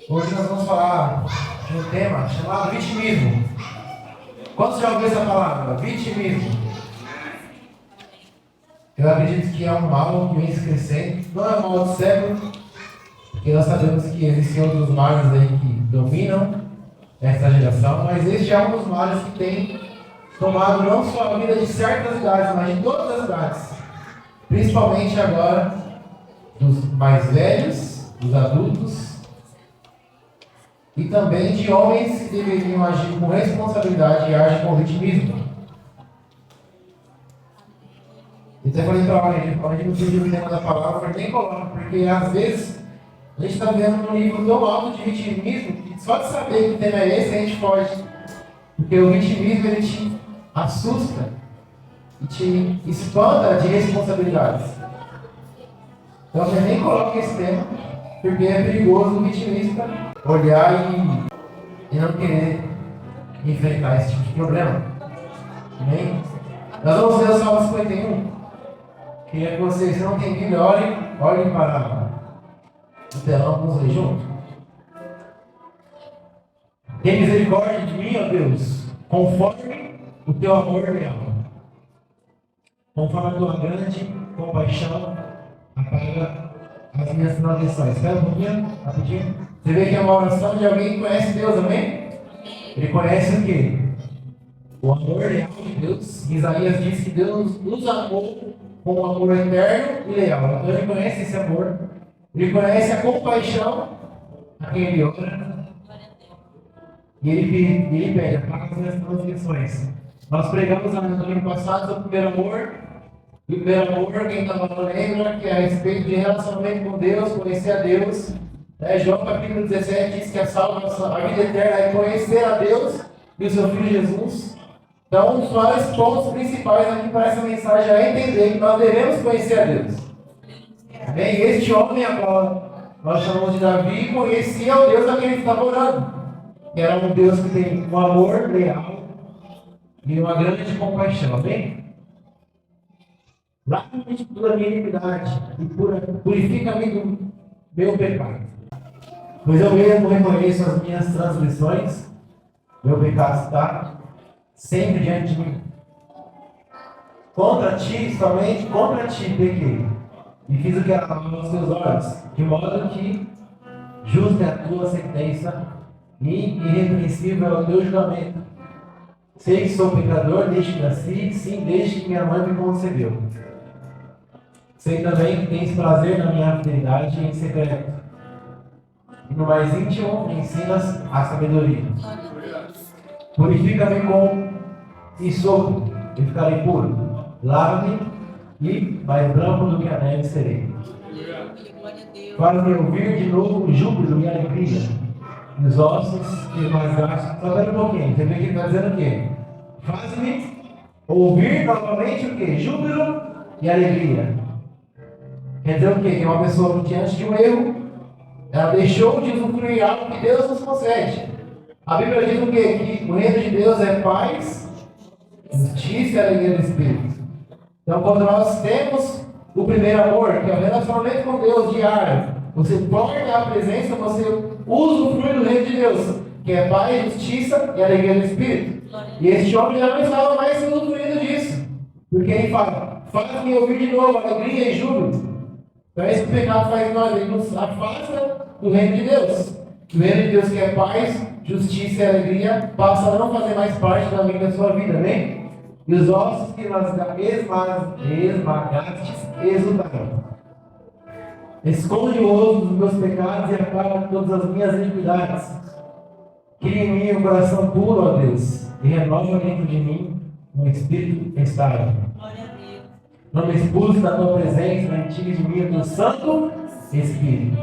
Hoje nós vamos falar de um tema chamado vitimismo. Quantos já ouviram essa palavra? Vitimismo. Eu acredito que é um mal que vem se crescendo. Não é um mal do século, porque nós sabemos que existem outros males aí que dominam essa geração, mas este é um dos males que tem tomado não só a vida de certas idades, mas de todas as idades. Principalmente agora dos mais velhos, dos adultos, e também de homens que deveriam agir com responsabilidade e agem com vitimismo. Eu até falei para a gente não pediu o tema da palavra, nem coloca, porque às vezes a gente está vendo um nível tão alto de vitimismo que só de saber que o tema é esse a gente foge. Porque o vitimismo ele te assusta e te espanta de responsabilidades. Então eu nem coloco esse tema, porque é perigoso o vitimista olhar e não querer enfrentar esse tipo de problema. Amém? Nós vamos ler o Salmo 51. Queria que vocês, se não tem Bíblia, olhem para o telão, vamos ler junto. Tem misericórdia de mim, ó Deus, conforme o teu amor leal. Conforme a tua grande compaixão, apaga as minhas transgressões. Espera um pouquinho, rapidinho. Você vê que é uma oração de alguém que conhece Deus, amém? Ele conhece o quê? O amor leal de Deus. Isaías diz que Deus nos amou com um amor eterno e leal. Então ele conhece esse amor. Ele conhece a compaixão a quem ele ora. E ele pede, apaga as minhas transgressões. Nós pregamos no ano passado sobre o primeiro amor. E o primeiro amor, quem está falando lembra que é a respeito de relacionamento com Deus, conhecer a Deus. João capítulo 17 diz que a salvação, a vida eterna é conhecer a Deus e o seu Filho Jesus. Então, um dos maiores pontos principais aqui para essa mensagem é entender que nós devemos conhecer a Deus. Bem, este homem, a qual nós chamamos de Davi, conhecia o Deus a quem ele estava orando. Que era um Deus que tem um amor leal e uma grande compaixão. Amém? Lava-me de toda a minha iniquidade e purifica-me do meu pecado. Pois eu mesmo reconheço as minhas transgressões, meu pecado está sempre diante de mim. Contra ti, somente contra ti pequei, e fiz o que era mal aos teus olhos, de modo que justa é a tua sentença e irrepreensível é o teu julgamento. Sei que sou pecador desde que nasci, sim, desde que minha mãe me concebeu. Sei também que tens prazer na minha fidelidade em secreto. E no mais íntimo me ensinas a sabedoria. Purifica-me com hisopo e ficarei puro. Lava-me e mais branco do que a neve serei. Faz-me ouvir de novo o júbilo e a alegria. E os ossos que mais gastam. Só pera um pouquinho. Você vê que ele está dizendo o quê? Faz-me ouvir novamente o quê? Júbilo e alegria. Quer dizer o quê? Que uma pessoa que diante de um erro, ela deixou de usufruir algo que Deus nos concede. A Bíblia diz o quê? Que o reino de Deus é paz, justiça e alegria do Espírito. Então, quando nós temos o primeiro amor, que é o relacionamento com Deus diário, você torna a presença, você usufrui do reino de Deus, que é paz, justiça e alegria do Espírito. E este homem já não estava mais usufruindo disso. Porque ele fala, faz-me ouvir de novo alegria e júbilo. Então esse pecado faz nós, ele nos afasta do reino de Deus. O reino de Deus que é paz, justiça e alegria, passa a não fazer mais parte da sua vida, amém? E os ossos que nós esmagastes exultarão. Esconde o rosto dos meus pecados e apaga todas as minhas iniquidades. Cria em mim um coração puro, ó Deus, e renova dentro de mim um espírito estável. Não me expulse da tua presença, não tire de mim o teu Santo Espírito.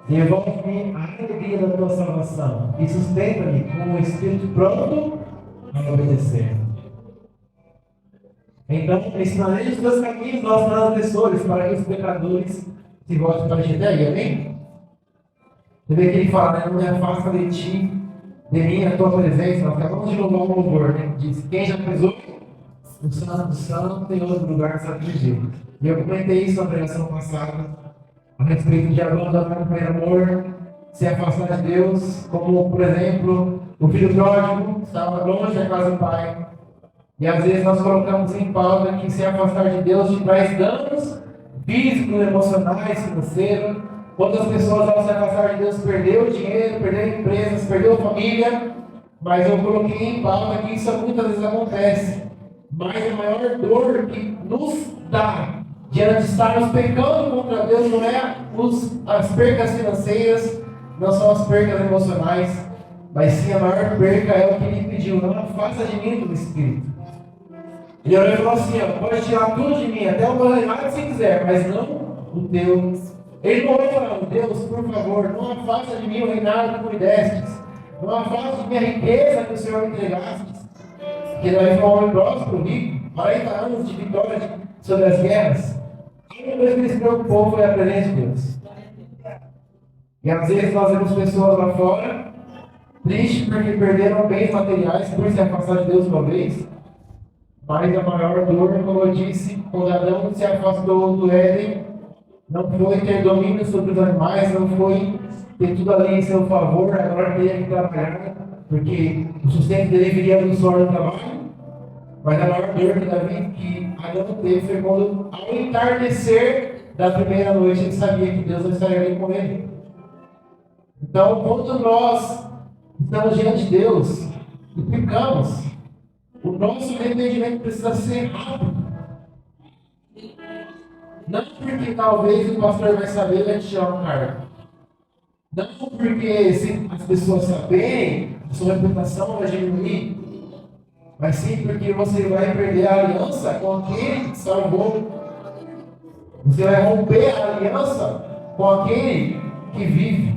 Devolve-me a alegria da tua salvação e sustenta-me com o espírito pronto a obedecer. Então, ensinarei os teus caminhos aos transgressores, para que os pecadores se voltem para ti. Daí, amém? Você vê que ele fala, né? Não me afasta de ti, de mim, a tua presença. Nós acabamos de louvar um louvor, né? Diz, quem já pisou o santo do santo tem outro lugar desafligido. E eu comentei isso na pregação passada, a respeito de abandonar o primeiro amor, se afastar de Deus, como, por exemplo, o filho pródigo estava longe da casa do pai. E às vezes nós colocamos em pauta que se afastar de Deus te traz danos físicos, emocionais, financeiros. Quantas pessoas, ao se afastar de Deus, perdeu dinheiro, perdeu empresas, perdeu família. Mas eu coloquei em pauta que isso muitas vezes acontece. Mas a maior dor que nos dá diante de estarmos pecando contra Deus não é as percas financeiras, não são as percas emocionais, mas sim a maior perca é o que ele pediu: não afasta de mim do Espírito. Ele orou e falou assim: pode tirar tudo de mim, até o meu reinado se quiser, mas não o teu. Ele não orou falando: Deus, por favor, não afasta de mim o reinado que tu me destes, não afaste de mim a riqueza que o Senhor me entregaste. Porque Davi foi um homem próspero, rico, 40 anos de vitória sobre as guerras. A única coisa que ele se preocupou foi a presença de Deus. E às vezes nós vemos pessoas lá fora tristes porque perderam bens materiais por se afastar de Deus uma vez. Mas a maior dor, como eu disse, quando Adão se afastou do Éden, não foi ter domínio sobre os animais, não foi ter tudo ali em seu favor, agora teria que trabalhar, porque o sustento dele viria do suor do trabalho. Mas a maior dor que Adão teve foi quando, ao entardecer da primeira noite, ele sabia que Deus não estaria ali com ele. Então, quando nós estamos diante de Deus e pecamos, o nosso arrependimento precisa ser rápido. Não porque talvez o pastor vai saber e vai te tirar um cargo. Não porque se as pessoas saberem, a sua reputação vai diminuir. Mas sim porque você vai perder a aliança com aquele que te salvou. Você vai romper a aliança com aquele que vive.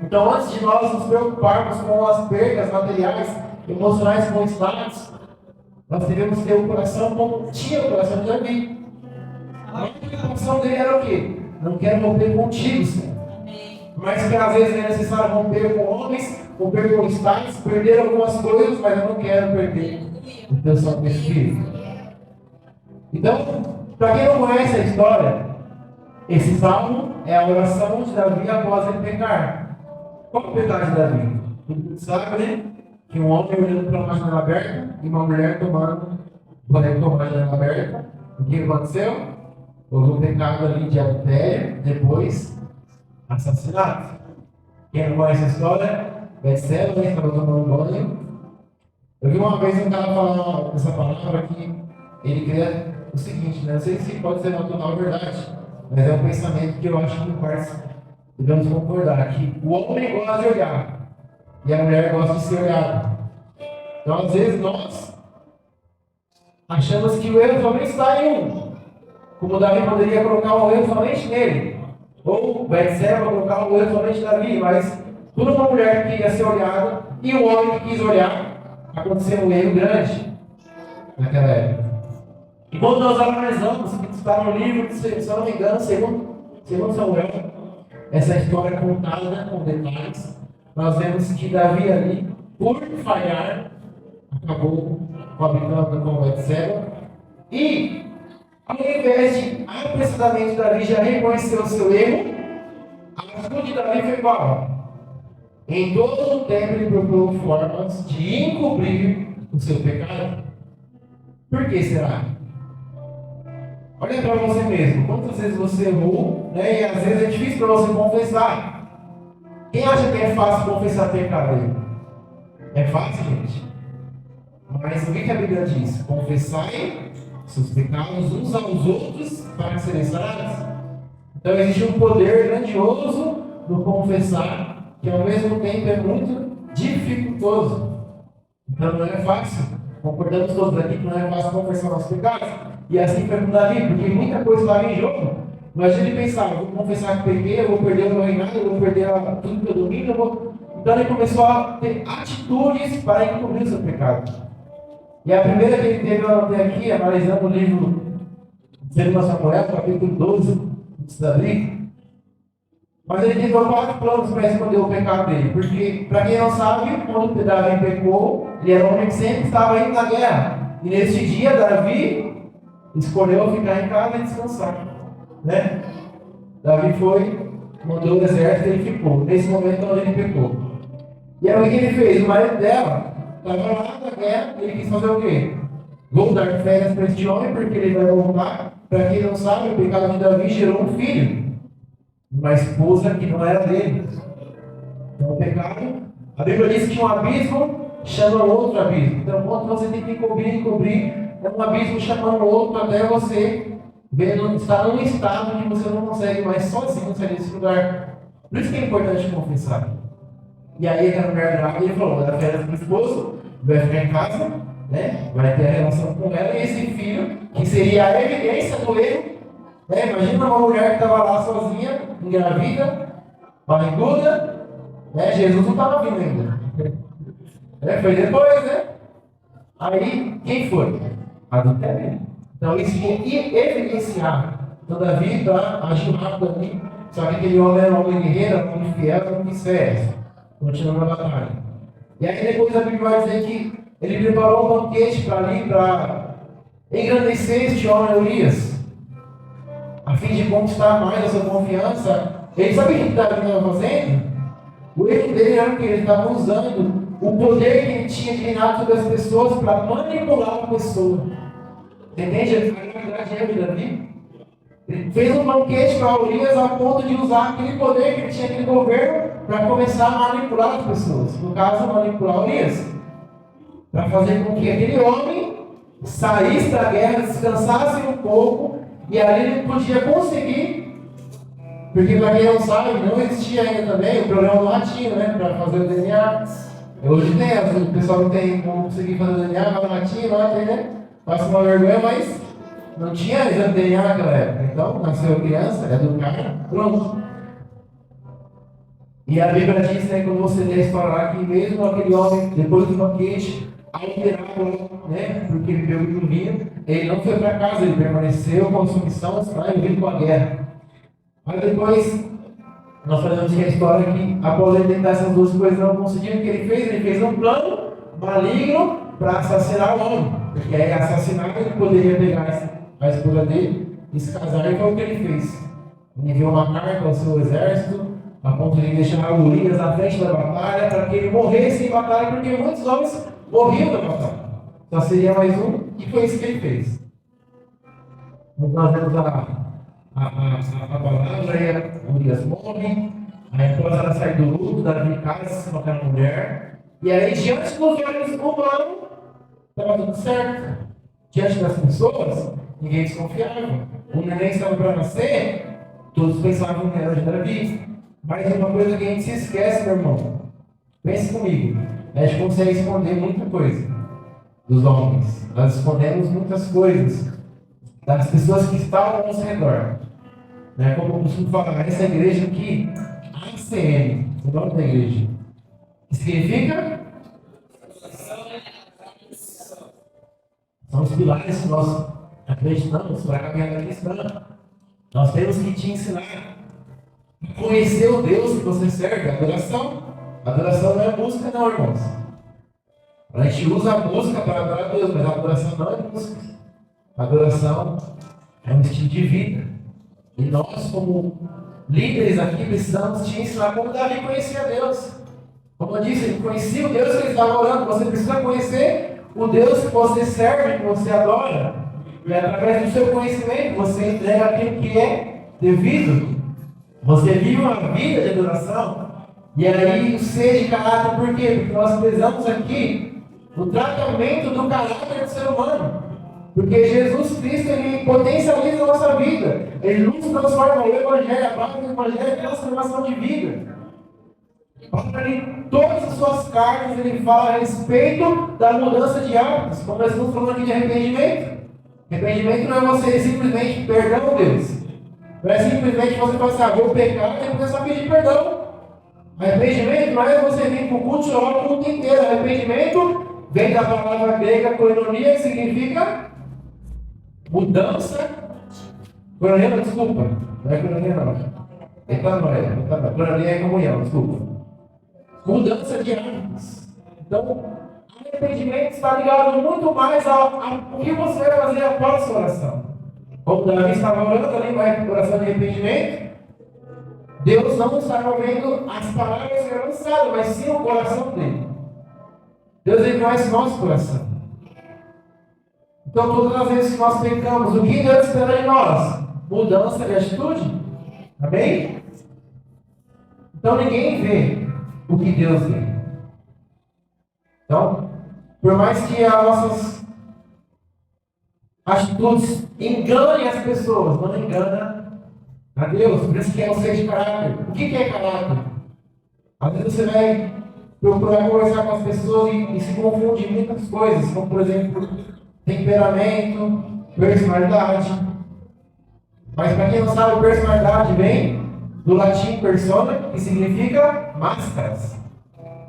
Então, antes de nós nos preocuparmos com as perdas materiais, emocionais conquistadas, nós devemos ter o coração como tinha o coração de Davi. A preocupação dele era o quê? Não quero romper contigo, Senhor. Mas que às vezes é necessário romper com homens, romper com estados, perder algumas coisas, mas eu não quero perder o teu Santo Espírito. Então, para quem não conhece a história, esse salmo é a oração de Davi após ele pecar. Qual é o pecado de Davi? Todo mundo sabe, né? Que um homem olhando para uma janela aberta e uma mulher tomando uma janela aberta. O que aconteceu? Houve um pecado ali de adultério, depois assassinato. Quem não conhece a história, Betseba, né? Estava tomando banho. Eu vi uma vez um cara falar essa palavra que ele queria o seguinte, né? Não sei se pode ser uma total verdade, mas é um pensamento que eu acho que devemos concordar, que o homem gosta de olhar e a mulher gosta de ser olhada. Então, às vezes, nós achamos que o erro somente está em um. Como Davi poderia colocar o erro somente nele. Ou Betseba colocar o erro somente em Davi. Mas, por uma mulher que queria ser olhada e o homem que quis olhar, aconteceu um erro grande naquela época. E quando nós analisamos, que está no livro, se eu não me engano, segundo Samuel, essa história contada com detalhes, nós vemos que Davi ali, por falhar, acabou coabitando com Betseba. E, ao invés de apressadamente Davi já reconhecer o seu erro, a atitude de Davi foi qual? Em todo o tempo ele procurou formas de encobrir o seu pecado. Por que será? Olha para você mesmo, quantas vezes você errou, né? E às vezes é difícil para você confessar. Quem acha que é fácil confessar pecado aí? É fácil, gente? Mas o que a Bíblia diz? Confessai seus pecados uns aos outros para serem sarados. Então existe um poder grandioso no confessar, que ao mesmo tempo é muito dificultoso. Então não é fácil. Concordamos todos aqui que não é fácil confessar nossos pecados. E assim foi com Davi, porque muita coisa estava em jogo. Imagina ele pensar: vou confessar que pequei, eu vou perder o meu reinado, eu vou perder tudo que eu domino. Então ele começou a ter atitudes para encobrir o seu pecado. E a primeira que ele teve, eu anotei aqui, analisando o livro de 2 Samuel, capítulo 12, antes da briga. Mas ele teve 4 planos para esconder o pecado dele. Porque, para quem não sabe, quando Davi pecou, ele era um homem que sempre estava indo na guerra. E nesse dia, Davi escolheu ficar em casa e descansar. Né? Davi foi mandou o exército e ele ficou. Nesse momento onde ele ficou. E aí o que ele fez? O marido dela estava lá na guerra, ele quis fazer o quê? Vou dar férias para este homem, porque ele vai voltar. Para quem não sabe, o pecado de Davi gerou um filho, uma esposa que não era dele. Então o pecado, a Bíblia diz que um abismo chama outro abismo. Então quando você tem que cobrir, é um abismo chamando outro até você estar num estado que você não consegue mais sozinho sair desse lugar. Por isso que é importante confessar. E aí ele era mulher grávida e ele falou, vai dar férias para o esposo, vai ficar em casa, né? Vai ter a relação com ela, e esse filho, que seria a evidência do erro, né? Imagina uma mulher que estava lá sozinha, engravida, barriguda, né? Jesus não estava vindo ainda. Foi depois, né? Aí, quem foi? Adultério. Então isso ia evidenciar. Então Davi agiu rápido ali, só que aquele homem era um homem guerreiro, era um homem fiel, não quis férias. Continuando a batalha. E aí depois a Bíblia vai dizer que ele preparou um banquete para engrandecer este homem Urias, a fim de conquistar mais a sua confiança. Ele sabe o que Davi estava fazendo? O erro dele era que ele estava usando o poder que ele tinha de reinar sobre as pessoas para manipular a pessoa. Entende? A gravidade é de Davi. Ele fez um banquete para Urias a ponto de usar aquele poder que ele tinha, aquele governo, para começar a manipular as pessoas. No caso, manipular Urias. Para fazer com que aquele homem saísse da guerra, descansasse um pouco, e ali ele podia conseguir, porque para quem não sabe, não existia ainda também o programa do ratinho, né? Para fazer o DNA. Hoje tem, o pessoal não tem como conseguir fazer o DNA, vai no ratinho, lá tem, né? Passa uma vergonha, mas não tinha exame de DNA naquela época. Então, nasceu a criança, é do cara, pronto. E a Bíblia diz, né, quando você lê a história lá, que mesmo aquele homem, depois do banquete, alterado, né, porque ele bebeu do vinho, ele não foi para casa, ele permaneceu com a sua missão, está envolvido com a guerra. Mas depois, nós fazemos a história que, após ele tentar essas duas coisas não conseguiu, o que ele fez? Ele fez um plano maligno para assassinar o homem. Porque aí, assassinado, ele poderia pegar a esposa dele e se casar, e foi o que ele fez. Ele enviou uma carta ao seu exército, a ponto de deixar Urias na frente da batalha, para que ele morresse em batalha, porque muitos homens morriam na batalha. Só seria mais um, e foi isso que ele fez. Então, nós vemos a palavra, e Urias morre, aí após ela sai do luto, Davi casa com aquela mulher, e aí, diante dos olhos humanos, estava tudo certo. Diante das pessoas, ninguém desconfiava. O neném estava para nascer, todos pensavam que era de Davi. Mas uma coisa que a gente se esquece, meu irmão. Pense comigo. A gente consegue esconder muita coisa dos homens. Nós escondemos muitas coisas das pessoas que estavam ao nosso redor. Né? Como eu costumo falar, essa igreja aqui, ACM, o nome da igreja, que significa? São os pilares que nós acreditamos para a caminhada cristã. Nós temos que te ensinar a conhecer o Deus que você serve, a adoração. A adoração não é música, não, irmãos. A gente usa a música para adorar a Deus, mas a adoração não é música. A adoração é um estilo de vida. E nós, como líderes aqui, precisamos te ensinar como Davi conhecia a Deus. Como eu disse, ele conhecia o Deus que ele estava orando. Você precisa conhecer o Deus que você serve, que você adora. E através do seu conhecimento, você entrega aquilo que é devido. Você vive uma vida de adoração. E aí o ser de caráter, por quê? Porque nós precisamos aqui o tratamento do caráter do ser humano. Porque Jesus Cristo, ele potencializa a nossa vida. Ele nos transforma. O Evangelho, a palavra do Evangelho é transformação de vida. Em todas as suas cartas, ele fala a respeito da mudança de hábitos. Como nós estamos falando aqui de arrependimento. Arrependimento não é você simplesmente perdão, Deus. Não é simplesmente você passar, vou pecar e começar a pedir perdão. Arrependimento não é você vir para o culto e chorar o culto inteiro. Arrependimento vem da palavra grega koinonia, que significa mudança. Koinonia não, desculpa. Não é koinonia não. Metanoia. Koinonia é comunhão, desculpa. Mudança de hábitos. Então, arrependimento está ligado muito mais ao que você vai fazer após a sua oração. Como Davi estava orando ali, vai para oração de arrependimento. Deus não estava vendo as palavras que eram lançadas, mas sim o coração dele. Deus ele conhece o nosso coração. Então, todas as vezes que nós pecamos, o que Deus espera de nós? Mudança de atitude. Amém? Então, ninguém vê o que Deus vê. Então, por mais que as nossas atitudes enganem as pessoas, não engana a Deus. Por isso que é o ser de caráter. O que é caráter? Às vezes você vai procurar conversar com as pessoas e se confunde em muitas coisas, como por exemplo, temperamento, personalidade. Mas para quem não sabe, personalidade vem do latim persona, que significa máscaras.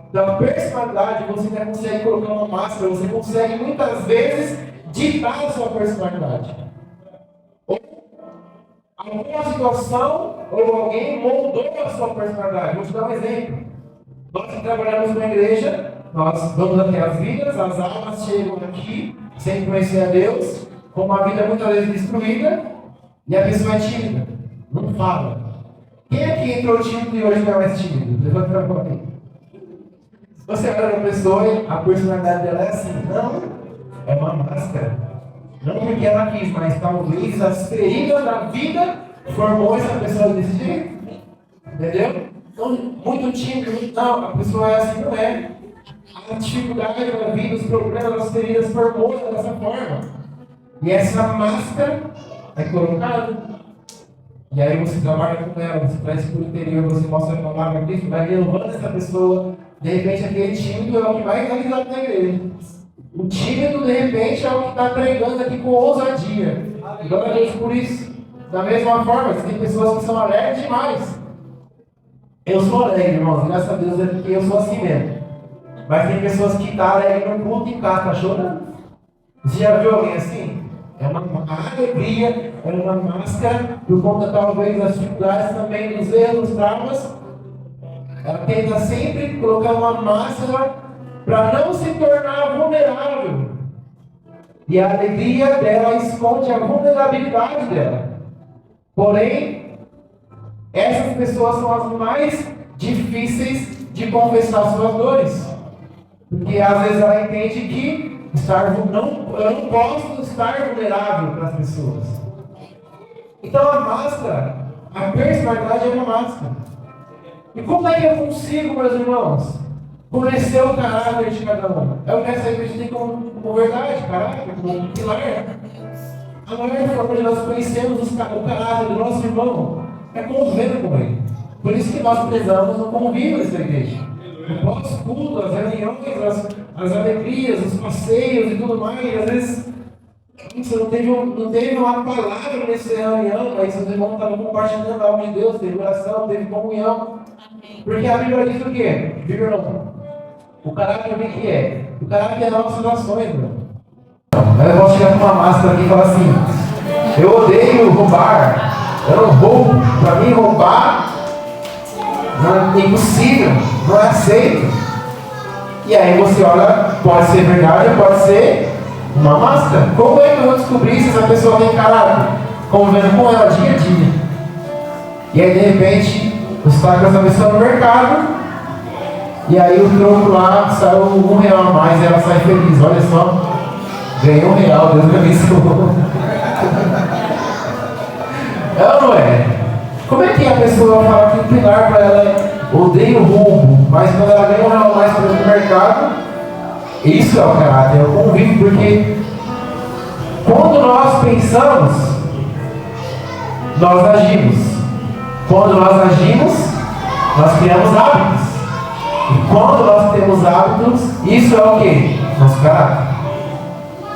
Então, a personalidade, você não consegue colocar uma máscara, você consegue muitas vezes ditar a sua personalidade. Ou alguma situação ou alguém moldou a sua personalidade. Vou te dar um exemplo. Nós que trabalhamos na igreja, nós vamos até as vidas, as almas chegam aqui, sem conhecer a Deus, com uma vida muitas vezes destruída, e a pessoa é tímida, não fala. Quem aqui entrou tímido e hoje não é mais tímido? Levanta a mão aí. Você olha para a pessoa e a personalidade dela é assim. Não, é uma máscara. Não porque ela quis, mas talvez as feridas da vida formou essa pessoa desse jeito. Entendeu? Então, muito tímido, não, a pessoa é assim, não é. A dificuldade da vida, os problemas, as feridas formou ela dessa forma. E essa máscara é colocada. E aí você trabalha com ela, você traz para o interior, você mostra a palavra de Cristo, vai renovando essa pessoa. De repente, aquele tímido é o que vai realizar na igreja. O tímido, de repente, é o que está pregando aqui com ousadia. Glória a Deus por isso. Da mesma forma, tem pessoas que são alegres demais. Eu sou alegre, irmãos, graças a Deus é porque eu sou assim mesmo. Mas tem pessoas que estão alegres no culto e em casa, está chorando. Você já viu alguém assim? É uma alegria, é uma máscara, por conta talvez das dificuldades também, dos erros, dos traumas. Ela tenta sempre colocar uma máscara para não se tornar vulnerável. E a alegria dela esconde a vulnerabilidade dela. Porém, essas pessoas são as mais difíceis de confessar suas dores. Porque às vezes ela entende que eu não posso estar vulnerável para as pessoas. Então a máscara, a personalidade é uma máscara. E como é que eu consigo, meus irmãos, conhecer o caráter de cada um? Eu quero saber que a gente tem como verdade, caráter, como pilar. A maior forma de nós conhecermos o caráter do nosso irmão é convivendo com ele. Por isso que nós prezamos no convívio dessa igreja. No pós-culto, as reuniões, as alegrias, os passeios e tudo mais. E às vezes você não teve uma palavra nessa reunião, mas os irmãos estavam compartilhando algo de Deus, teve oração, teve comunhão. Porque a Bíblia diz o quê? Bíblia não. O caráter o que é? O caráter é nossas ações, irmão. Eu posso chegar com uma máscara aqui e falar assim: eu odeio roubar, eu não roubo, para mim roubar não, é impossível, não é aceito. E aí você olha, pode ser verdade, pode ser uma máscara. Como é que eu vou descobrir se essa pessoa tem caráter? Convivendo com ela dia a dia. E aí de repente você está com essa pessoa no mercado, e aí o troco lá saiu R$1 a mais e ela sai feliz. Olha só, ganhei R$1, Deus me abençoou. É ou não é? Como é que a pessoa fala que o pilar para ela é odeio roubo, mas quando ela ganha R$1 a mais no mercado, isso é o caráter, é o convívio, porque quando nós pensamos, nós agimos. Quando nós agimos, nós criamos hábitos. E quando nós temos hábitos, isso é o que? Nosso caráter.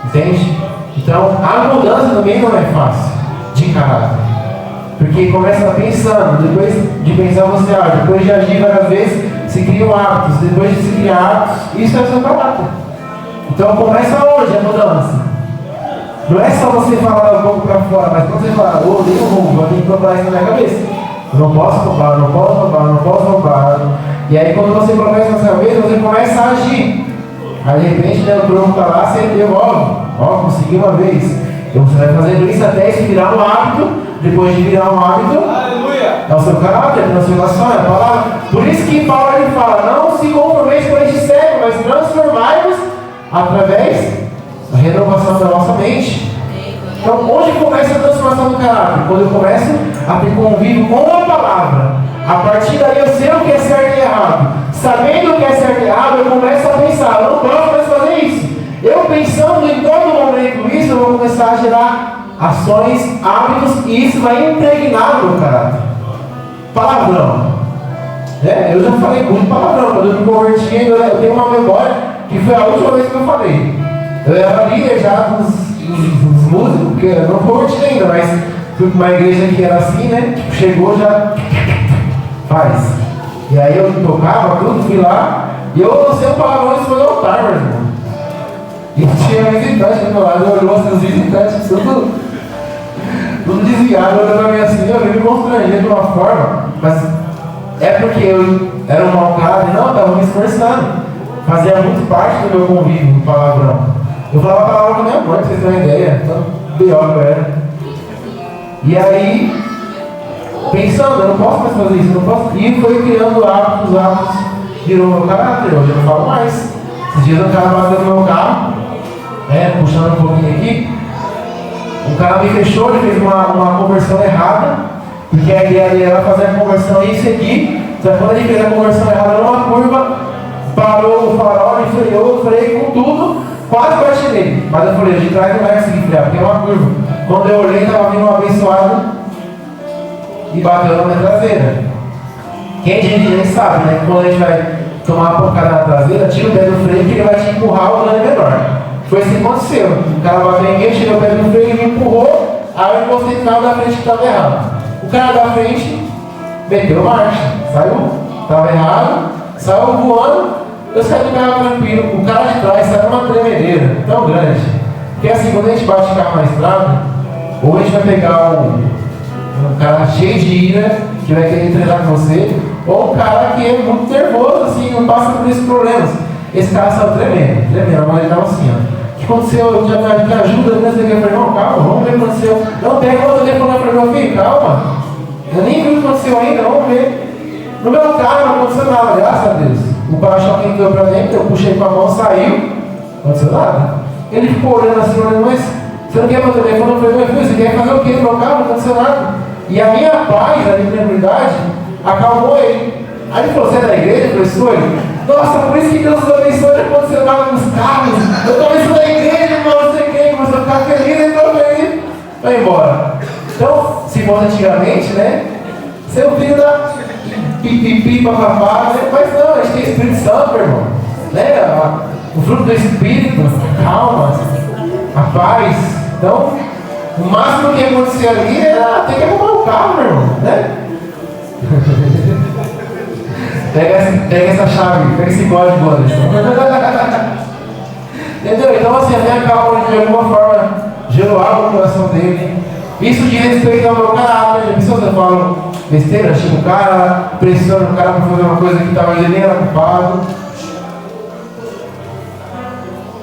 Entende? Então, a mudança também não é fácil de caráter. Porque começa pensando, depois de pensar você age, depois de agir várias vezes, se criam hábitos, depois de se criar hábitos, isso é o seu caráter. Então começa hoje a mudança. Não é só você falar um pouco para fora, mas quando você fala, eu odeio roubo, eu tenho que colocar isso na minha cabeça. Eu não posso roubar, eu não posso roubar, eu não posso roubar. E aí quando você coloca isso na sua cabeça, você começa a agir. Aí de repente, né, o troco está lá, você devolve. Ó, consegui uma vez. Então você vai fazendo isso até isso virar um hábito. Depois de virar um hábito, aleluia, É o seu caráter, a transformação, é a palavra. Por isso que Paulo ele fala, não se conformeis com este século, mas transformai-vos através da renovação da nossa mente. Então, onde começa a transformação do caráter? Quando eu começo a ter convívio com a palavra. A partir daí eu sei o que é certo e errado. Sabendo o que é certo e errado, eu começo a pensar, eu não posso mais fazer isso. Eu pensando em todo momento isso, eu vou começar a gerar ações, hábitos, e isso vai impregnar o meu caráter. Palavrão. Eu já falei muito palavrão. Quando eu me converti, eu tenho uma memória que foi a última vez que eu falei. Eu era líder já dos músicos, porque eu não converti ainda, mas fui para uma igreja que era assim, né? Tipo, chegou já faz. E aí eu tocava tudo, fui lá, e eu lancei um palavrão e foi no altar, meu irmão. E tinha visitante do meu lado, eu olhou assim, os visitantes, tudo desviado, olhando pra mim assim, eu me constrangi de uma forma, mas é porque eu era um mau cara, não, eu estava me esforçando, fazia muito parte do meu convívio, do palavrão. Eu falava palavra com a minha mãe, pra vocês terem uma ideia, tão pior que eu era. E aí, pensando, eu não posso mais fazer isso, não posso. E foi criando hábitos, virou meu caráter, hoje eu não falo mais. Esses dias o cara bateu no meu carro, puxando um pouquinho aqui. O cara me fechou, ele fez uma conversão errada, porque a ideia dele era fazer a conversão e seguir. Só que quando ele fez a conversão errada numa curva, parou o farol, ele freou, eu freiei com tudo, quase bati nele. Mas eu falei, de trás não vai conseguir frear, porque é uma curva. Quando eu olhei, estava vindo um abençoado e bateu na minha traseira. Quem dirige sabe, né? Quando a gente vai tomar uma pancada na traseira, tira o pé do freio que ele vai te empurrar, o dano é menor. Foi assim que aconteceu. O cara bateu em mim, tirou o pé do freio e me empurrou, aí eu encostei no carro da frente que estava errado. O cara da frente meteu marcha, saiu, estava errado, saiu voando, eu saí do carro tranquilo. O cara de trás saiu numa tremedeira tão grande, que assim, quando a gente bate o carro na estrada, ou a gente vai pegar um cara cheio de ira, que vai querer treinar com você, ou um cara que é muito nervoso, assim, não passa por esses problemas. Esse cara saiu tremendo, a mãe estava assim, ó. O que aconteceu? Já me ajuda, né? Eu falei, não, calma, vamos ver o que aconteceu. Não, pega outro telefone para meu filho, calma. Eu nem vi o que aconteceu ainda, vamos ver. No meu carro não aconteceu nada, graças a Deus. O para-choque entrou para dentro, eu puxei com a mão, saiu, não aconteceu nada. Ele ficou olhando assim, mas você não quer meu telefone? Eu falei, meu filho, você quer fazer o quê no meu carro? Não aconteceu nada. E a minha paz, a minha tranquilidade, acalmou ele. Aí ele falou, você é da igreja? Eu falei, sou. Nossa, por isso que Deus nos abençoe quando você estava nos carros. Eu estava isso da igreja, irmão, não sei quem, começou a ficar feliz, então feliz. Vai embora. Então, se fosse antigamente, né? Seu filho dá pipipi, papapá, né? Mas não, a gente tem Espírito Santo, irmão. Né? O fruto do Espírito, calma, a paz. Então, o máximo que ia acontecer ali era ter que arrumar o carro, meu irmão, né? Pega essa chave, pega esse código, Anderson. Entendeu? Então assim, a minha calma de alguma forma gerou algo no coração dele. Isso diz respeito ao meu caráter. As pessoas falam besteira, chega o cara, pressiona o cara para fazer uma coisa que talvez ele nem era culpado.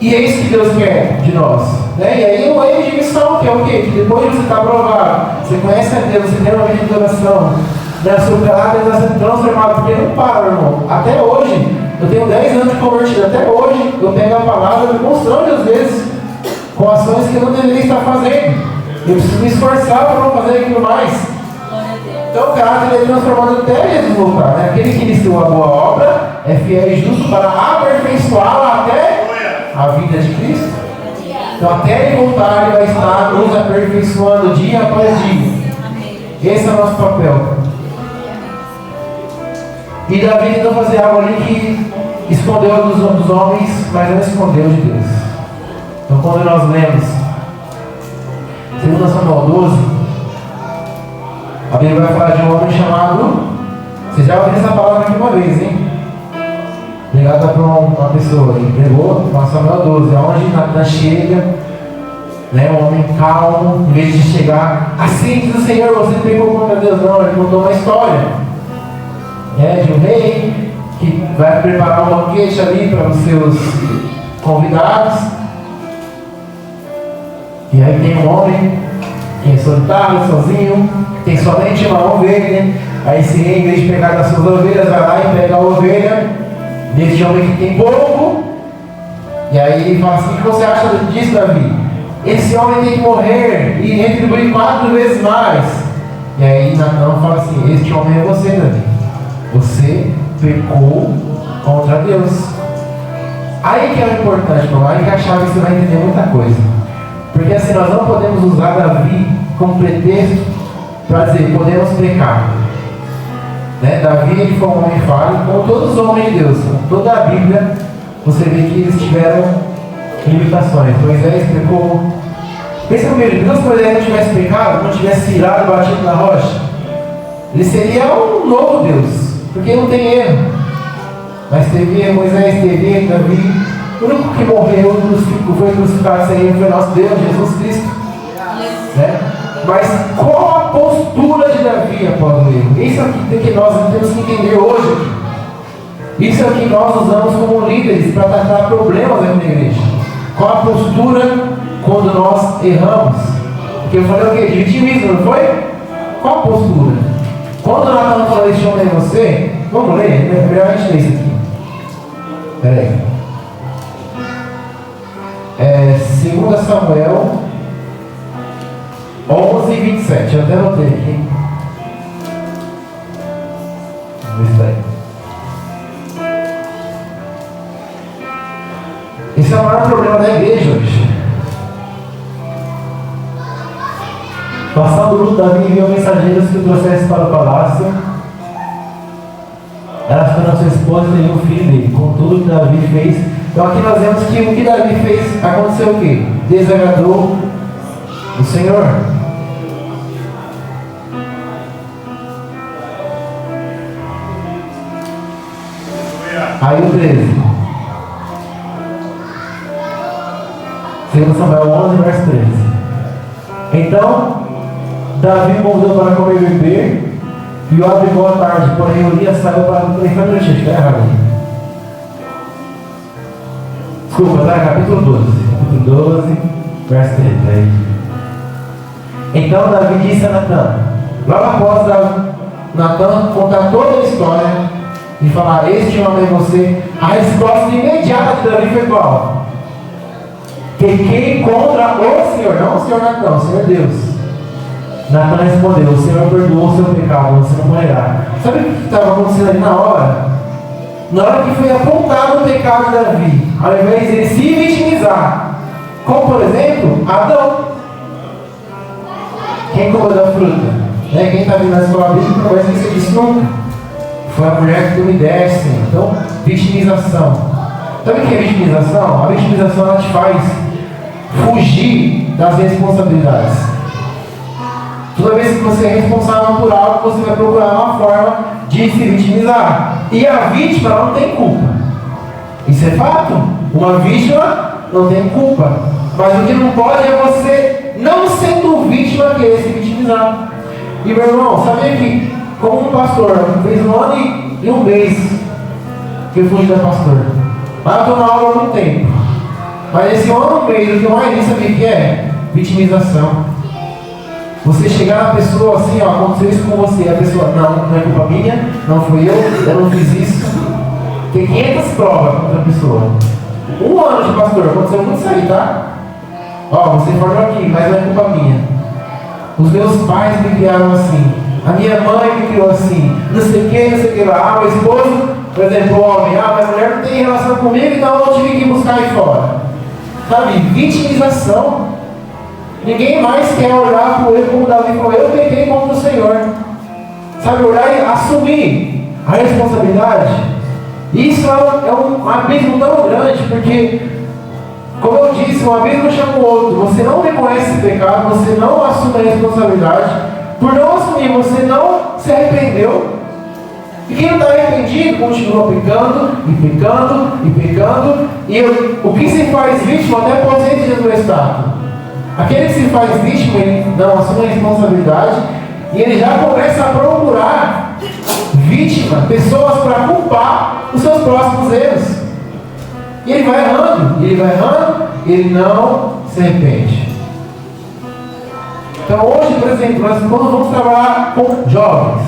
E é isso que Deus quer de nós. Né? E aí o erro de missão, que é o quê? Que depois de você estar aprovado, você conhece a Deus, você tem uma vida de oração, né? O seu caráter está sendo transformado, porque não para, meu irmão. Até hoje, eu tenho 10 anos de convertido, até hoje eu pego a palavra e me constranjo às vezes com ações que eu não deveria estar fazendo. Eu preciso me esforçar para não fazer aquilo mais. Então o caráter é transformado até Jesus voltar. Né? Aquele que iniciou a boa obra é fiel e justo para aperfeiçoá-la até a vida de Cristo. Então até ele voltar, ele vai estar nos aperfeiçoando dia após dia. Esse é o nosso papel. E Davi tentou fazer algo ali que escondeu dos homens, mas não escondeu de Deus. Então quando nós lemos 2 Samuel 12, a Bíblia vai falar de um homem chamado... Vocês já ouviram essa palavra aqui uma vez, hein? Ligada para uma pessoa que pregou, Samuel 12, onde Natan chega, né, um homem calmo, em vez de chegar, assim diz o Senhor, você pegou contra Deus. Não, ele contou uma história, de um rei que vai preparar um banquete ali para os seus convidados. E aí tem um homem que é solitário, sozinho, tem somente uma ovelha. Aí se em vez de pegar das suas ovelhas, vai lá e pega a ovelha desse homem que tem pouco. E aí ele fala assim: o que você acha disso, Davi? Esse homem tem que morrer e retribuir 4 vezes mais. E aí Natã fala assim: este homem é você, Davi. Você pecou contra Deus. Aí que é o importante, irmão. Aí que a chave você vai entender muita coisa. Porque assim, nós não podemos usar Davi como pretexto para dizer, podemos pecar. Né? Davi, ele foi um homem falho, como todos os homens de Deus. Toda a Bíblia, você vê que eles tiveram limitações. Moisés pecou. Pensa comigo, se Moisés não tivesse pecado, não tivesse irado, batido na rocha, ele seria um novo Deus, porque não tem erro. Mas teve erro, Moisés teve erro, Davi. O único que morreu foi crucificado sem erro foi nosso Deus, Jesus Cristo. Né? Mas qual a postura de Davi após o erro? Isso é o que nós temos que entender hoje. Isso é o que nós usamos como líderes para tratar problemas dentro da igreja. Qual a postura quando nós erramos? Porque eu falei o quê? De vitimismo, não foi? Qual a postura? Quando Natã falou esse homem é você, vamos ler? É melhor a gente ler isso aqui. Espera aí. 2 Samuel 11:27. Eu até anotei aqui. Vamos ver isso aí. Esse é o maior problema da igreja hoje. Passando o luto, Davi enviou mensageiros que o trouxessem para o palácio. Ela ficou na sua esposa e teve um filho dele. Com tudo que Davi fez. Então aqui nós vemos que o que Davi fez, aconteceu o quê? Desagradou o Senhor. Aí o 13. 2 Samuel 11, verso 13. Então, Davi convidou para comer e beber, e o abrigou à tarde, porém Urias saiu para o inferno. Está errado. Desculpa, tá? Capítulo 12. Capítulo 12, verso 13. Aí. Então Davi disse a Natã, logo após Natã contar toda a história e falar: este homem é você, a resposta imediata de Davi foi qual? Pequei contra o Senhor, não o Senhor Natã, o Senhor Deus. Natã respondeu: o Senhor perdoou o seu pecado, você não morrerá. Sabe o que estava acontecendo ali na hora? Na hora que foi apontado o pecado de Davi, ao invés de ele se vitimizar, como por exemplo, Adão. Quem comeu da fruta? Né? Quem está vindo na escola bíblica não vai esquecer disso nunca. Foi a mulher que tu me deste. Então, vitimização. Sabe o que é vitimização? A vitimização ela te faz fugir das responsabilidades. Toda vez que você é responsável por algo, você vai procurar uma forma de se vitimizar. E a vítima não tem culpa. Isso é fato. Uma vítima não tem culpa. Mas o que não pode é você, não sendo vítima, querer se vitimizar. E meu irmão, sabia que, como um pastor, fez 1 ano e 1 mês que eu fui da pastor. Mas eu estou na aula há muito tempo. Mas esse 1 ano e 1 mês, o que eu mais vi, sabia o que é? Vitimização. Você chegar na pessoa assim, ó, aconteceu isso com você, a pessoa, não é culpa minha, não fui eu não fiz isso. Tem 500 provas contra a pessoa. 1 ano de pastor, aconteceu muito isso aí, tá? Ó, você falou aqui, mas não é culpa minha. Os meus pais me criaram assim, a minha mãe me criou assim, não sei o que lá. Ah, meu esposo, por exemplo, o homem, minha mulher não tem relação comigo, então eu tive que buscar aí fora. Sabe, vitimização. Ninguém mais quer olhar para o erro como Davi falou: eu pequei contra o Senhor. Sabe, olhar e assumir a responsabilidade. Isso é um abismo tão grande, porque, como eu disse, um abismo chama o outro. Você não reconhece esse pecado, você não assume a responsabilidade. Por não assumir, você não se arrependeu. E quem não está arrependido continua pecando, e pecando, e pecando. E o que se faz vítima até pode ser dias do estado. Aquele que se faz vítima, ele não assume a responsabilidade e ele já começa a procurar vítima, pessoas para culpar os seus próximos erros. E ele vai errando, ele não se arrepende. Então hoje, por exemplo, nós quando vamos trabalhar com jovens,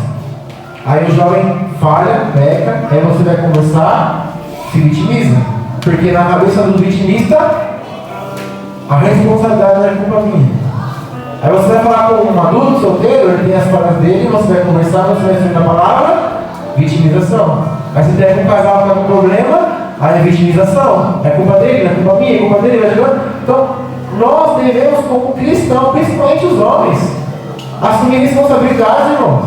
Aí o jovem falha, peca, aí você vai conversar, se vitimiza. Porque na cabeça do vitimista, a responsabilidade não é culpa minha. Aí você vai falar com um adulto solteiro, ele tem as falhas dele, você vai conversar, você vai estudar a palavra, vitimização. Aí você tem um casal que está com problema, aí é vitimização. É culpa dele, não é culpa minha, é culpa dele, vai jogando. Então, nós devemos, como cristãos, principalmente os homens, assumir responsabilidade, irmãos.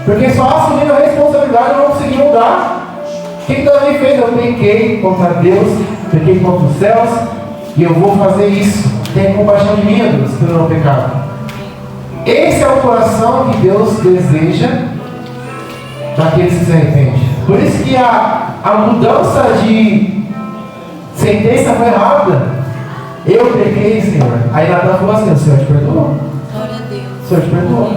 Porque só assumindo a responsabilidade eu não consegui mudar. O que Davi fez? Eu pequei contra Deus, pequei contra os céus, e eu vou fazer isso. Tenha compaixão de mim, Deus, pelo meu pecado. Esse é o coração que Deus deseja daqueles que se arrependem. Por isso que a mudança de sentença foi rápida. Eu pequei, Senhor. Aí Natan falou assim: o Senhor te perdoou. Glória a Deus. O Senhor te perdoou.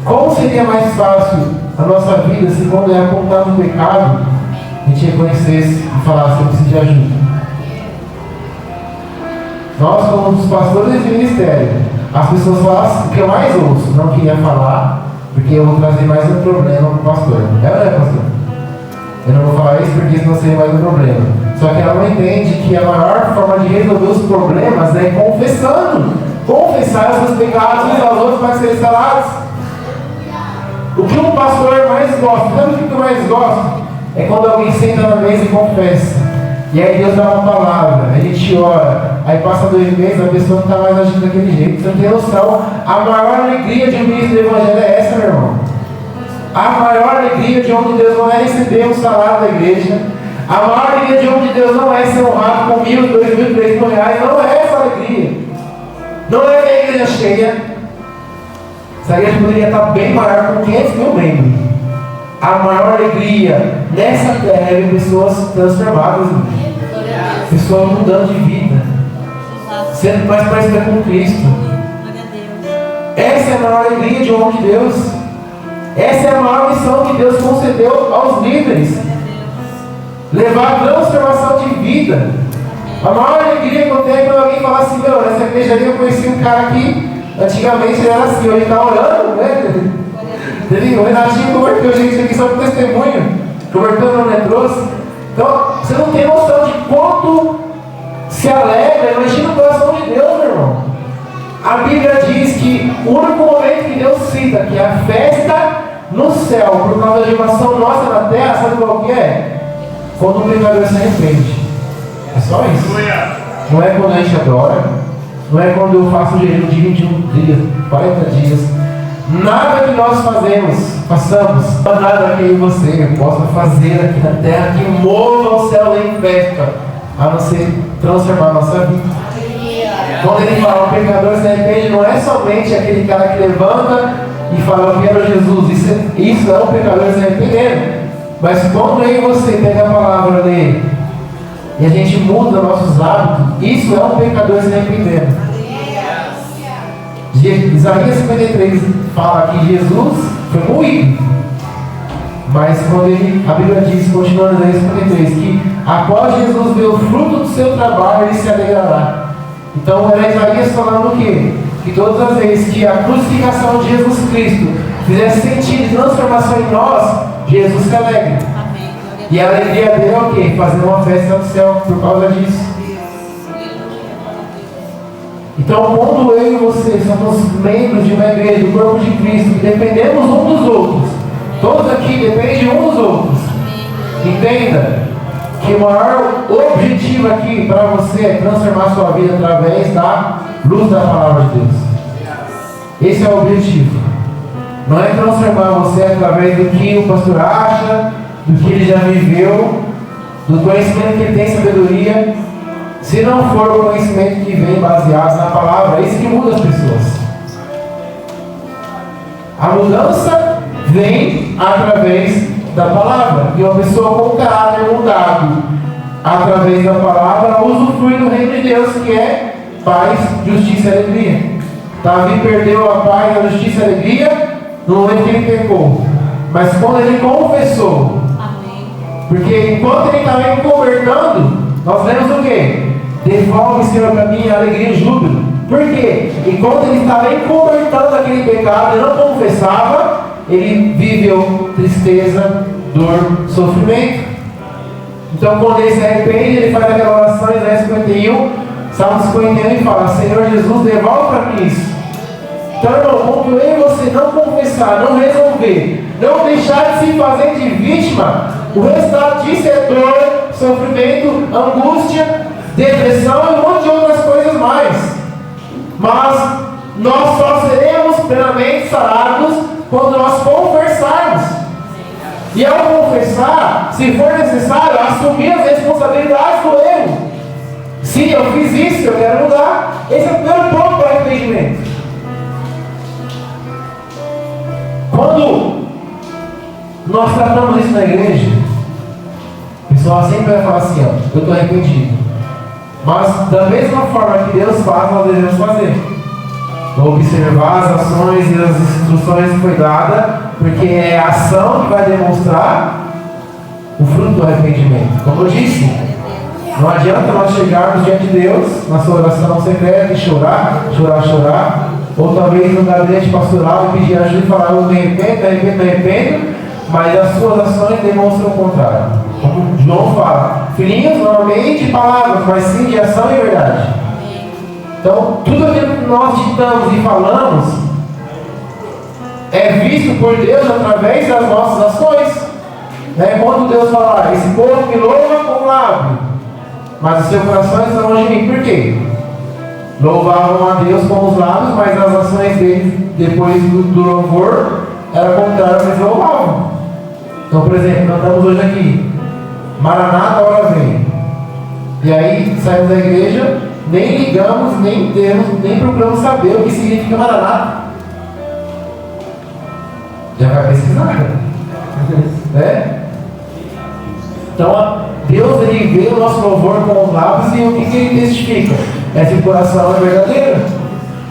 Como seria mais fácil a nossa vida se quando é apontado o pecado, a gente reconhecesse e falasse: eu preciso de ajuda? Nós, como os pastores desse ministério, as pessoas falassem o que eu mais ouço, não queria falar, porque eu vou trazer mais um problema para o pastor. É ou não é, pastor? Eu não vou falar isso porque senão seria mais um problema. Só que ela não entende que a maior forma de resolver os problemas é confessando. Confessar os seus pecados uns aos outros para serem salados. O que um pastor mais gosta, sabe o que eu mais gosto? É quando alguém senta na mesa e confessa. E aí Deus dá uma palavra, a gente ora, aí passa 2 meses, a pessoa não está mais agindo daquele jeito. Você não tem noção. A maior alegria de um ministro do Evangelho é essa, meu irmão. A maior alegria de onde Deus não é receber um salário da igreja. A maior alegria de onde Deus não é ser honrado com 1.000, 2.000, 3.000 reais. Não é essa alegria. Não é ver a igreja cheia. Essa igreja poderia estar bem maior com 500.000 membros. A maior alegria nessa terra é ver pessoas transformadas, pessoas mudando de vida, sendo mais parecidas com Cristo. Essa é a maior alegria de um homem de Deus. Essa é a maior missão que Deus concedeu aos líderes: levar a transformação de vida. A maior alegria que eu tenho é quando alguém fala assim: meu, nessa igreja ali eu conheci um cara que antigamente ele era assim, hoje ele está orando, né? O Renatinho converteu gente aqui só por testemunho, converteu no metrôs. Então, você não tem noção de quanto se alegra, imagina o coração de Deus, meu irmão. A Bíblia diz que o único momento que Deus cita que é a festa no céu, por causa da geração nossa na terra, sabe qual que é? Quando o pecador se arrepende. É só isso. Não é quando a gente adora, não é quando eu faço o jejum de 21 dias, 40 dias. Nada que nós façamos, nada que eu e você possa fazer aqui na terra que mova o céu em festa, a não ser transformar a nossa vida. Quando ele fala o pecador se arrepende, não é somente aquele cara que levanta e fala: eu quero Jesus. Isso é o pecador se arrependendo. Mas quando eu e você pega a palavra dele e a gente muda nossos hábitos, isso é um pecador se arrependendo. Isaías 53 fala que Jesus foi moído, mas quando a Bíblia diz, continuando em Isaías 53, que após Jesus ver o fruto do seu trabalho, ele se alegrará. Então era Isaías falando o quê? Que todas as vezes que a crucificação de Jesus Cristo fizesse sentido e transformação em nós, Jesus se alegra. E a alegria dele é o quê? Fazer uma festa no céu por causa disso. Então, quando eu e você somos membros de uma igreja, do corpo de Cristo, que dependemos um dos outros, todos aqui dependem um dos outros, entenda que o maior objetivo aqui para você é transformar sua vida através da luz da palavra de Deus. Esse é o objetivo. Não é transformar você através do que o pastor acha, do que ele já viveu, do conhecimento que ele tem, sabedoria. Se não for o conhecimento que vem baseado na palavra, é isso que muda as pessoas. A mudança vem através da palavra. E uma pessoa com caráter mudado através da palavra usufrui do reino de Deus, que é paz, justiça e alegria. Davi perdeu a paz, a justiça e a alegria no momento que ele pecou. Mas quando ele confessou, porque enquanto ele estava me convertendo, nós lemos o quê? Devolve, Senhor, para mim a alegria e o júbilo. Por quê? Enquanto ele estava encobertando aquele pecado e não confessava, ele viveu tristeza, dor, sofrimento. Então, quando ele se arrepende, ele faz aquela oração em Isaías 51, Salmo 51, e fala: Senhor Jesus, devolve para mim isso. Então, irmão, quando eu e você não confessar, não resolver, não deixar de se fazer de vítima, o resultado disso é dor, sofrimento, angústia, depressão e um monte de outras coisas mais. Mas nós só seremos plenamente sarados quando nós confessarmos. E ao confessar, se for necessário, assumir as responsabilidades do erro. Sim, eu fiz isso, eu quero mudar. Esse é o primeiro ponto para o arrependimento. Quando nós tratamos isso na igreja, o pessoal sempre vai falar assim: ó, eu estou arrependido. Mas da mesma forma que Deus faz, nós devemos fazer. Observar as ações e as instruções que foi dada, porque é a ação que vai demonstrar o fruto do arrependimento. Como eu disse, não adianta nós chegarmos diante de Deus, na sua oração secreta, e chorar, ou talvez no gabinete pastoral e pedir ajuda e falar: eu me arrependo, mas as suas ações demonstram o contrário. Como João fala, filhinhos não amei de palavras, mas sim de ação e verdade. Então, tudo aquilo que nós ditamos e falamos é visto por Deus através das nossas ações. Quando Deus fala: esse povo me louva com o lábio, mas o seu coração está longe de mim. Por quê? Louvavam a Deus com os lábios, mas as ações deles, depois do louvor, era contrário, mas louvavam. Então, por exemplo, nós estamos hoje aqui: Maranata, hora vem. E aí saímos da igreja, nem ligamos, nem procuramos saber o que significa Maranata. Já vai pesquisar. Então, Deus, ele vê o nosso louvor com os lábios, e o que ele testifica? É que o coração é verdadeiro.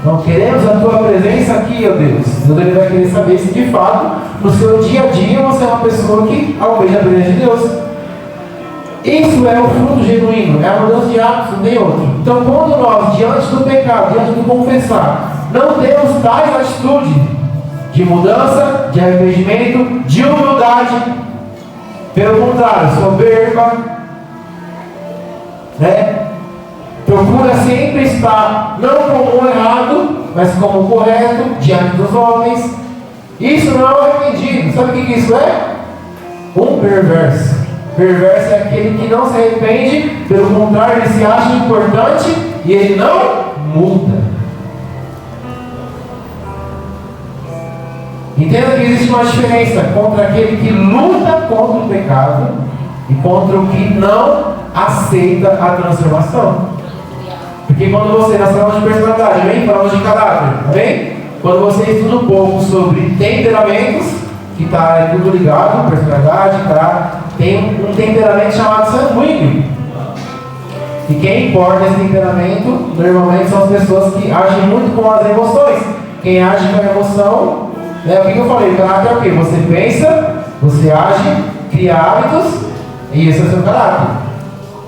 Então, queremos a tua presença aqui, ó Deus. Deus, ele vai querer saber se de fato, no seu dia a dia, você é uma pessoa que almeja a presença de Deus. Isso é o fruto genuíno, é a mudança de hábitos, nem outro. Então, quando nós, diante do pecado, diante do confessar, não temos tais atitudes de mudança, de arrependimento, de humildade, pelo contrário, soberba, procura sempre estar não como o errado, mas como o correto diante dos homens. Isso não é um arrependido. Sabe o que isso é? Um perverso. Perverso é aquele que não se arrepende, pelo contrário, ele se acha importante e ele não muda. Entenda que existe uma diferença contra aquele que luta contra o pecado e contra o que não aceita a transformação. Porque quando você, nós falamos de personalidade, amém? Falamos de caráter, amém? Quando você estuda um pouco sobre temperamentos, que está tudo ligado, personalidade, caráter, tem um temperamento chamado sanguíneo. E quem importa esse temperamento, normalmente são as pessoas que agem muito com as emoções. Quem age com a emoção, o que eu falei? O caráter é o quê? Você pensa, você age, cria hábitos, e esse é o seu caráter.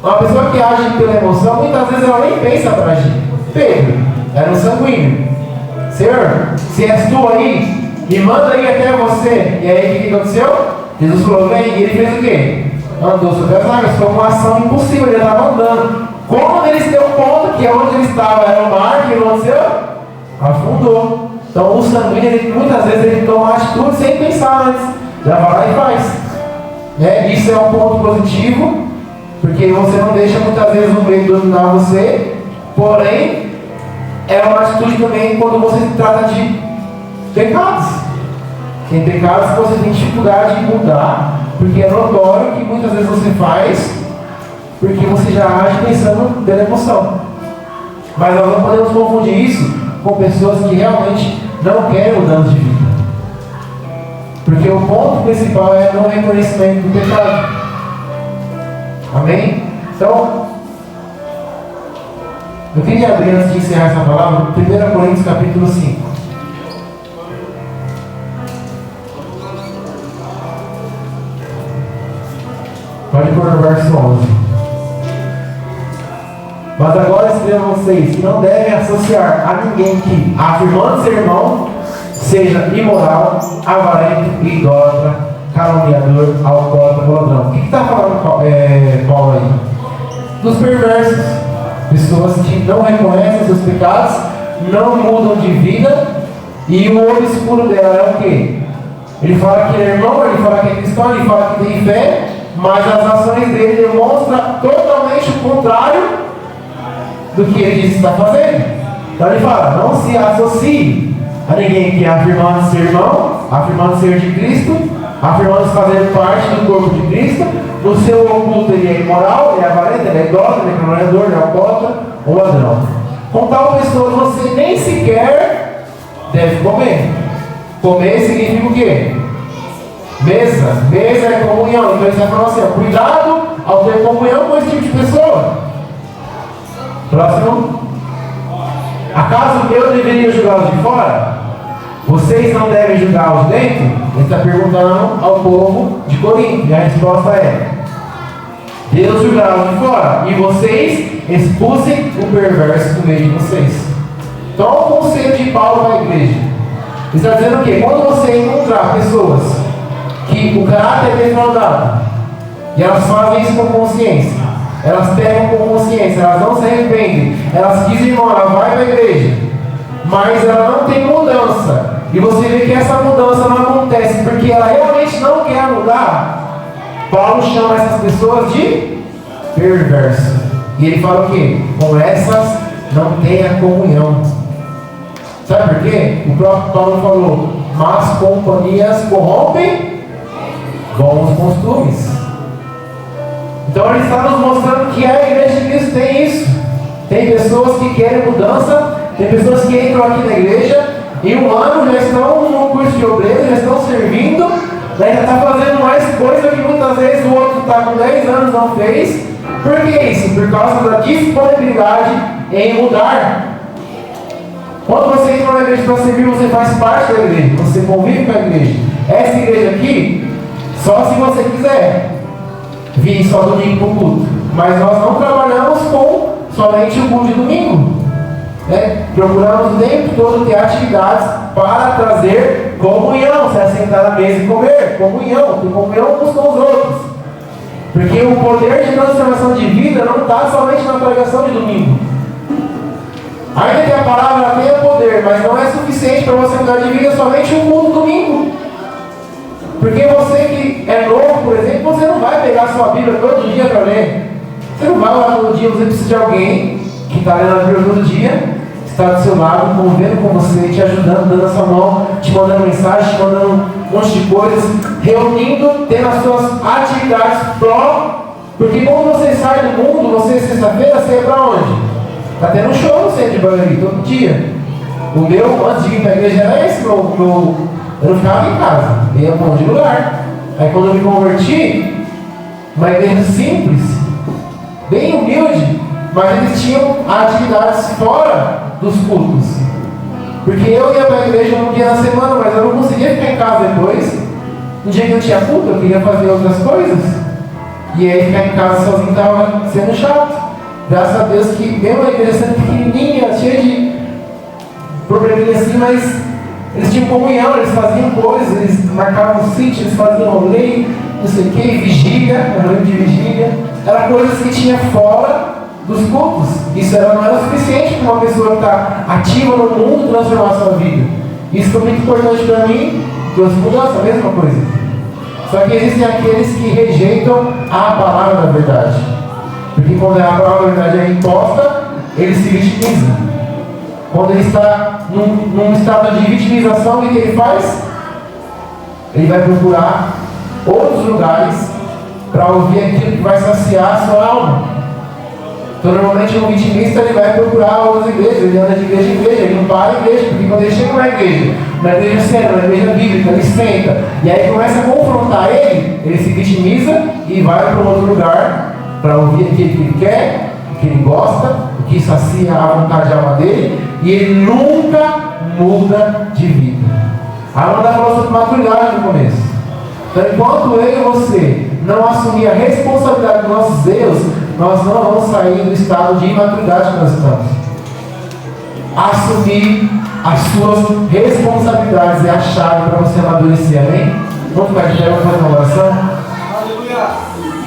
Uma pessoa que age pela emoção, muitas vezes ela nem pensa para agir. Pedro, era um sanguíneo. Senhor, se és tu aí, me manda aí até você. E aí o que aconteceu? Jesus falou: vem, e ele fez o quê? Andou sobre as águas. Foi uma ação impossível, ele estava andando. Quando ele se deu conta que onde ele estava era o mar, o que aconteceu? Afundou. Então o sanguíneo, ele, muitas vezes ele toma atitude sem pensar antes. Já vai lá e faz. Isso é um ponto positivo, porque você não deixa muitas vezes o medo dominar você. Porém, é uma atitude também quando você se trata de pecados. Tem pecados que você tem dificuldade de mudar, porque é notório que muitas vezes você faz porque você já age pensando pela emoção. Mas nós não podemos confundir isso com pessoas que realmente não querem mudança de vida. Porque o ponto principal é o reconhecimento do pecado. Amém? Então, eu queria abrir, antes de encerrar essa palavra, 1 Coríntios capítulo 5. Pode pôr no verso 11. Mas agora escrevo a vocês que não devem associar a ninguém que, afirmando ser irmão, seja imoral, avarento, idólatra, caluniador, alcoólatra, ladrão. O que está falando Paulo aí? Dos perversos, pessoas que não reconhecem seus pecados, não mudam de vida, e o olho escuro dela é o quê? Ele fala que é irmão, ele fala que é cristão, ele fala que tem fé, mas as ações dele demonstram totalmente o contrário do que ele disse estar fazendo. Então ele fala, não se associe a ninguém que é afirmando ser irmão, afirmando ser de Cristo, afirmando fazer parte do corpo de Cristo. No seu oculto ele é imoral, ele é avarento, ele é idólatra, ele é caluniador, ele é alcoólatra ou ladrão. Com tal pessoa você nem sequer deve comer. Comer significa o quê? Mesa. Mesa é comunhão. Então ele está falando assim, cuidado ao ter comunhão com esse tipo de pessoa. Próximo. Acaso eu deveria julgar os de fora? Vocês não devem julgar os de dentro? Ele está perguntando ao povo de Corinto. E a resposta é: Deus julgará os de fora, e vocês expulsem o perverso do meio de vocês. Então, o conselho de Paulo para a igreja. Ele está dizendo o quê? Quando você encontrar pessoas que o caráter é defraudado, e elas fazem isso com consciência, elas pegam com consciência, elas não se arrependem, elas dizem, irmão, ela vai para a igreja, mas ela não tem mudança, e você vê que essa mudança não acontece porque ela realmente não quer mudar, Paulo chama essas pessoas de perverso. E ele fala o quê? Com essas não tenha comunhão. Sabe por quê? O próprio Paulo falou: más companhias corrompem bons costumes. Então ele está nos mostrando que a igreja de Cristo tem isso. Tem pessoas que querem mudança, tem pessoas que entram aqui na igreja e um ano já estão no curso de obreiro, já estão servindo, ainda está fazendo mais coisa que muitas vezes o outro está com 10 anos não fez. Por que isso? Por causa da disponibilidade em mudar. Quando você entra na igreja para servir, você faz parte da igreja, você convive com a igreja. Essa igreja aqui, só se você quiser vir só domingo para o culto. Mas nós não trabalhamos com somente o culto de domingo. Procuramos o tempo todo ter atividades para trazer comunhão, se assentar na mesa e comer, comunhão, ter comunhão uns com os outros. Porque o poder de transformação de vida não está somente na pregação de domingo. Ainda que a palavra tenha poder, mas não é suficiente para você mudar de vida somente um culto domingo. Porque você que é novo, por exemplo, você não vai pegar sua Bíblia todo dia para ler. Você não vai lá todo dia, você precisa de alguém que está lendo a Bíblia todo dia, está do seu lado, convivendo com você, te ajudando, dando a sua mão, te mandando mensagem, te mandando um monte de coisas, reunindo, tendo as suas atividades pró. Porque quando você sai do mundo, você sexta-feira, você é para onde? Está tendo um show no centro de Barueri, todo dia. O meu, antes de vir para a igreja, era esse, eu não ficava em casa, ia para um monte de lugar. Aí quando eu me converti, uma igreja simples, bem humilde, mas eles tinham atividades fora dos cultos. Porque eu ia para a igreja um dia na semana, mas eu não conseguia ficar em casa depois. No dia que eu tinha culto, eu queria fazer outras coisas. E aí ficar em casa sozinho estava sendo chato. Graças a Deus que mesmo a igreja sendo pequenininha, cheia de probleminha assim, mas eles tinham comunhão, eles faziam coisas, eles marcavam o sítio, eles faziam rolê, não sei o que, vigília, rolê de vigília. Era coisas que tinha fora dos cultos. Isso não era suficiente para uma pessoa que está ativa no mundo transformar a sua vida. Isso foi muito importante para mim, trouxe mudança, a mesma coisa. Só que existem aqueles que rejeitam a palavra da verdade. Porque quando a palavra da verdade é imposta, ele se vitimiza. Quando ele está num estado de vitimização, o que ele faz? Ele vai procurar outros lugares para ouvir aquilo que vai saciar a sua alma. Então, normalmente, um vitimista ele vai procurar outras igrejas, ele anda de igreja em igreja, ele não para a igreja, porque quando ele chega na igreja séria, na igreja bíblica, ele senta, e aí começa a confrontar ele se vitimiza e vai para um outro lugar para ouvir aquilo que ele quer, o que ele gosta, o que sacia a vontade de alma dele, e ele nunca muda de vida. A Amanda falou sobre maturidade no começo. Então, enquanto eu e você não assumir a responsabilidade dos nossos erros, nós não vamos sair do estado de imaturidade que nós estamos. Assumir As suas responsabilidades é a chave para você amadurecer, amém? Vamos ficar de pé, vamos fazer uma oração? Aleluia.